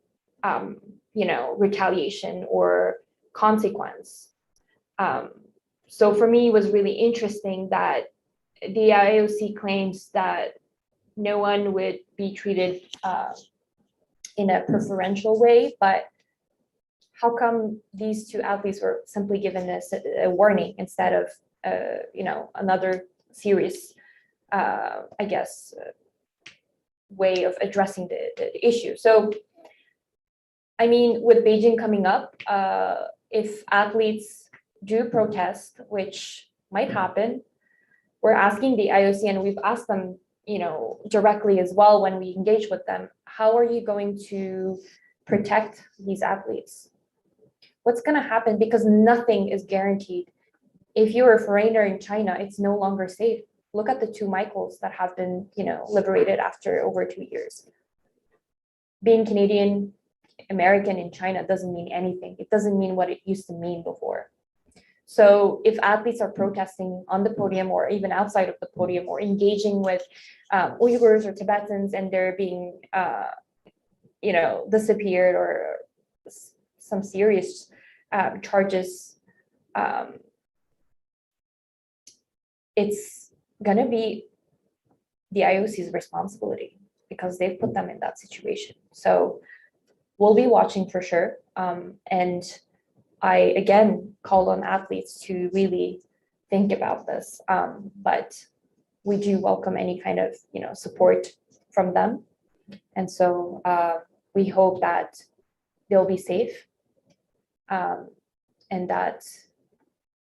retaliation or consequence. So for me, it was really interesting that the IOC claims that no one would be treated in a preferential way, but how come these 2 athletes were simply given a warning instead of, another serious, way of addressing the issue? So, I mean, with Beijing coming up, if athletes do protest, which might happen, we're asking the IOC, and we've asked them, directly as well when we engage with them, how are you going to protect these athletes? What's going to happen? Because nothing is guaranteed. If you're a foreigner in China, it's no longer safe. Look at the 2 Michaels that have been, liberated after over 2 years. Being Canadian, American in China doesn't mean anything. It doesn't mean what it used to mean before. So if athletes are protesting on the podium or even outside of the podium or engaging with Uyghurs or Tibetans, and they're being, disappeared or some serious charges, it's gonna be the IOC's responsibility because they've put them in that situation. So we'll be watching for sure. And I again call on athletes to really think about this, but we do welcome any kind of support from them, and so we hope that they'll be safe, and that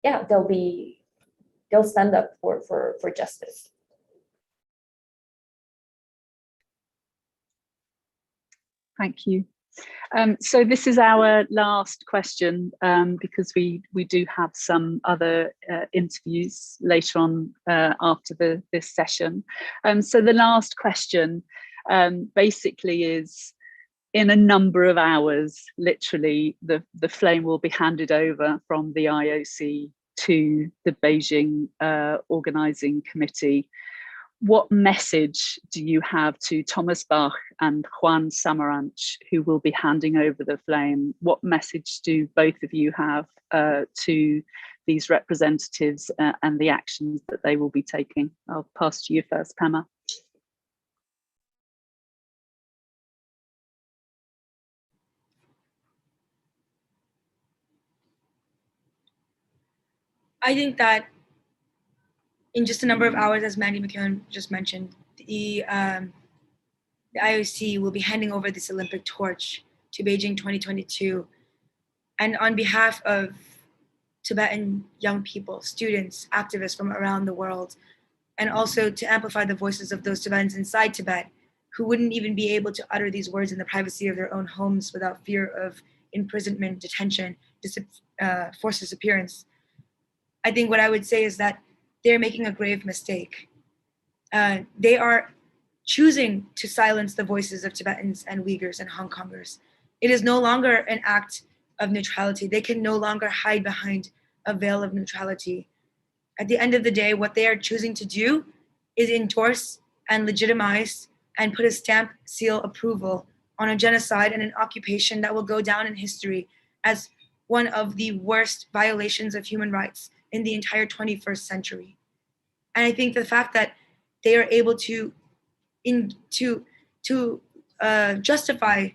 they'll stand up for justice. Thank you. So this is our last question, because we do have some other interviews later on after this session. So the last question basically is, in a number of hours, literally, the flame will be handed over from the IOC to the Beijing organising committee. What message do you have to Thomas Bach and Juan Samaranch, who will be handing over the flame? What message do both of you have to these representatives and the actions that they will be taking? I'll pass to you first, Pema. I think that in just a number of hours, as Mandy McKeown just mentioned, the IOC will be handing over this Olympic torch to Beijing 2022. And on behalf of Tibetan young people, students, activists from around the world, and also to amplify the voices of those Tibetans inside Tibet who wouldn't even be able to utter these words in the privacy of their own homes without fear of imprisonment, detention, forced disappearance. I think what I would say is that they're making a grave mistake. They are choosing to silence the voices of Tibetans and Uyghurs and Hong Kongers. It is no longer an act of neutrality. They can no longer hide behind a veil of neutrality. At the end of the day, what they are choosing to do is endorse and legitimize and put a stamp, seal, approval on a genocide and an occupation that will go down in history as one of the worst violations of human rights in the entire 21st century. And I think the fact that they are able to justify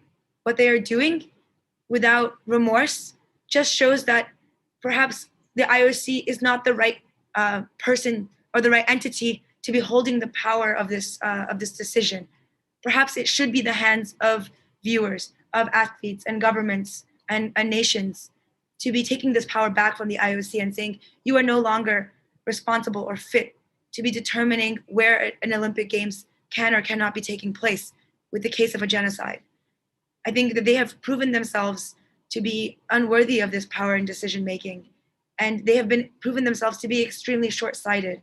what they are doing without remorse just shows that perhaps the IOC is not the right person or the right entity to be holding the power of this decision. Perhaps it should be the hands of viewers, of athletes and governments and nations to be taking this power back from the IOC and saying, you are no longer responsible or fit to be determining where an Olympic Games can or cannot be taking place with the case of a genocide. I think that they have proven themselves to be unworthy of this power and decision making, and they have been proven themselves to be extremely short-sighted.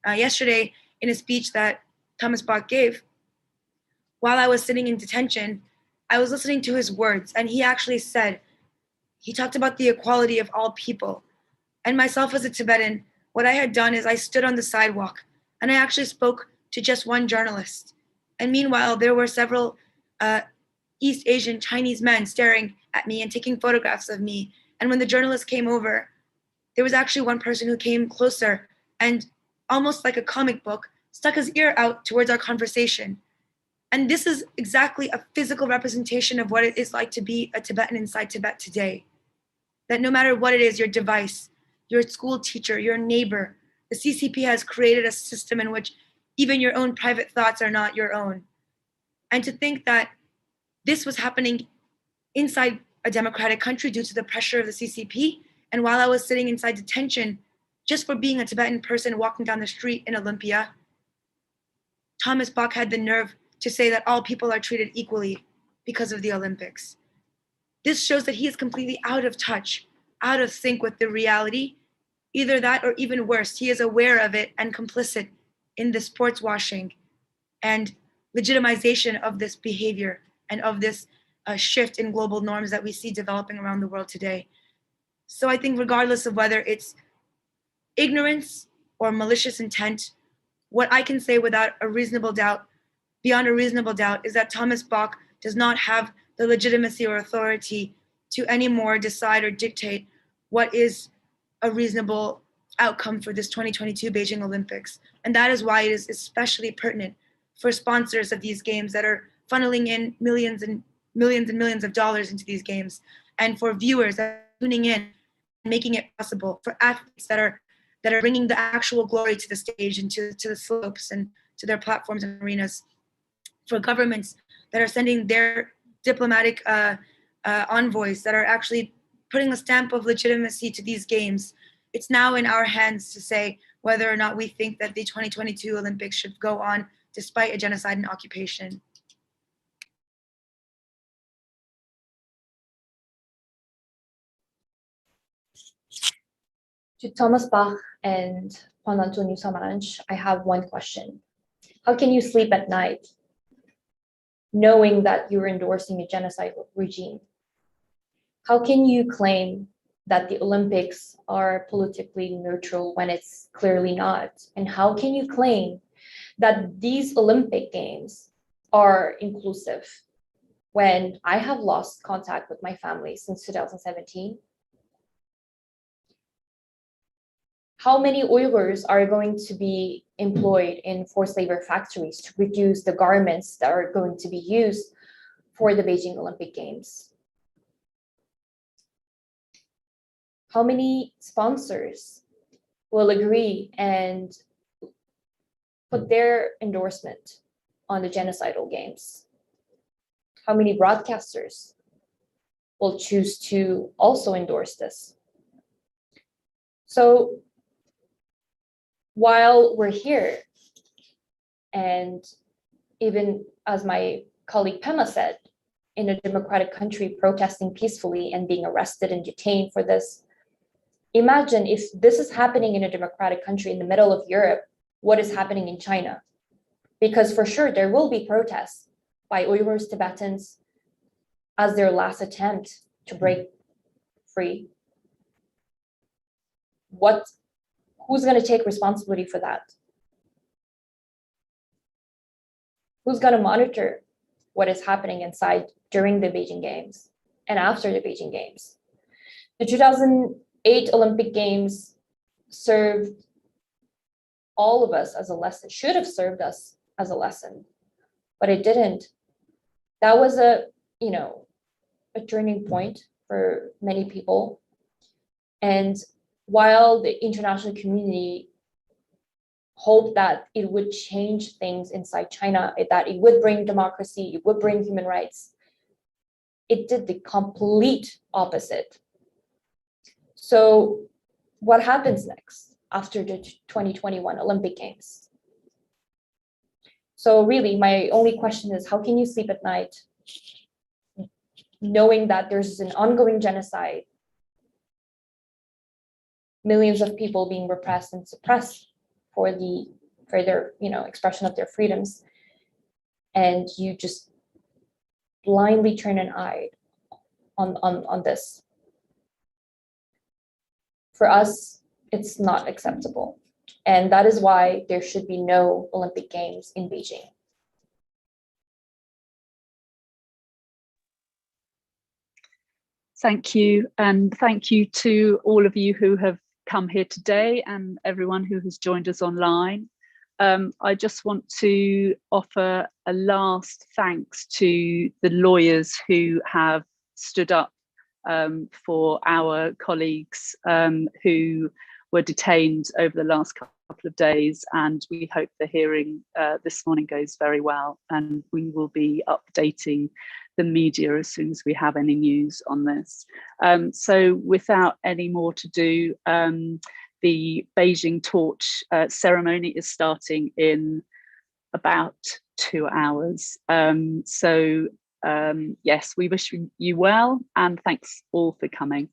Yesterday, in a speech that Thomas Bach gave, while I was sitting in detention, I was listening to his words, and he actually said, he talked about the equality of all people. And myself as a Tibetan, what I had done is I stood on the sidewalk and I actually spoke to just one journalist. And meanwhile, there were several East Asian Chinese men staring at me and taking photographs of me. And when the journalist came over, there was actually one person who came closer and, almost like a comic book, stuck his ear out towards our conversation. And this is exactly a physical representation of what it is like to be a Tibetan inside Tibet today. That no matter what it is, your device, your school teacher, your neighbor, the CCP has created a system in which even your own private thoughts are not your own. And to think that this was happening inside a democratic country due to the pressure of the CCP, and while I was sitting inside detention, just for being a Tibetan person walking down the street in Olympia, Thomas Bach had the nerve to say that all people are treated equally because of the Olympics. This shows that he is completely out of touch, out of sync with the reality. Either that or even worse, he is aware of it and complicit in the sports washing and legitimization of this behavior and of this shift in global norms that we see developing around the world today. So I think regardless of whether it's ignorance or malicious intent, what I can say without a reasonable doubt, beyond a reasonable doubt, is that Thomas Bach does not have the legitimacy or authority to anymore decide or dictate what is a reasonable outcome for this 2022 Beijing Olympics. And that is why it is especially pertinent for sponsors of these games that are funneling in millions and millions of dollars into these games, and for viewers that tuning in and making it possible for athletes that are bringing the actual glory to the stage and to the slopes and to their platforms and arenas, for governments that are sending their diplomatic envoys that are actually putting a stamp of legitimacy to these games. It's now in our hands to say whether or not we think that the 2022 Olympics should go on despite a genocide and occupation. To Thomas Bach and Juan Antonio Samaranch, I have one question. How can you sleep at night knowing that you're endorsing a genocide regime? How can you claim that the Olympics are politically neutral when it's clearly not? And how can you claim that these Olympic Games are inclusive when I have lost contact with my family since 2017? How many Uyghurs are going to be employed in forced labor factories to produce the garments that are going to be used for the Beijing Olympic Games? How many sponsors will agree and put their endorsement on the genocidal games? How many broadcasters will choose to also endorse this? So while we're here, and even as my colleague Pema said, in a democratic country protesting peacefully and being arrested and detained for this, imagine if this is happening in a democratic country in the middle of Europe, what is happening in China? Because for sure there will be protests by Uyghurs, Tibetans as their last attempt to break free. Who's going to take responsibility for that? Who's going to monitor what is happening inside during the Beijing Games and after the Beijing Games? The 2008 Olympic Games served all of us as a lesson, should have served us as a lesson, but it didn't. That was a turning point for many people. And while the international community hoped that it would change things inside China, that it would bring democracy, it would bring human rights, it did the complete opposite. So what happens next after the 2021 Olympic Games? So really, my only question is, how can you sleep at night knowing that there's an ongoing genocide, millions of people being repressed and suppressed for their expression of their freedoms, and you just blindly turn an eye on this? For us, it's not acceptable, and that is why there should be no Olympic Games in Beijing. Thank you, and thank you to all of you who have come here today and everyone who has joined us online. I just want to offer a last thanks to the lawyers who have stood up for our colleagues who were detained over the last couple of days, and we hope the hearing this morning goes very well, and we will be updating the media as soon as we have any news on this. So without any more to do, the Beijing torch ceremony is starting in about 2 hours. Yes, we wish you well, and thanks all for coming.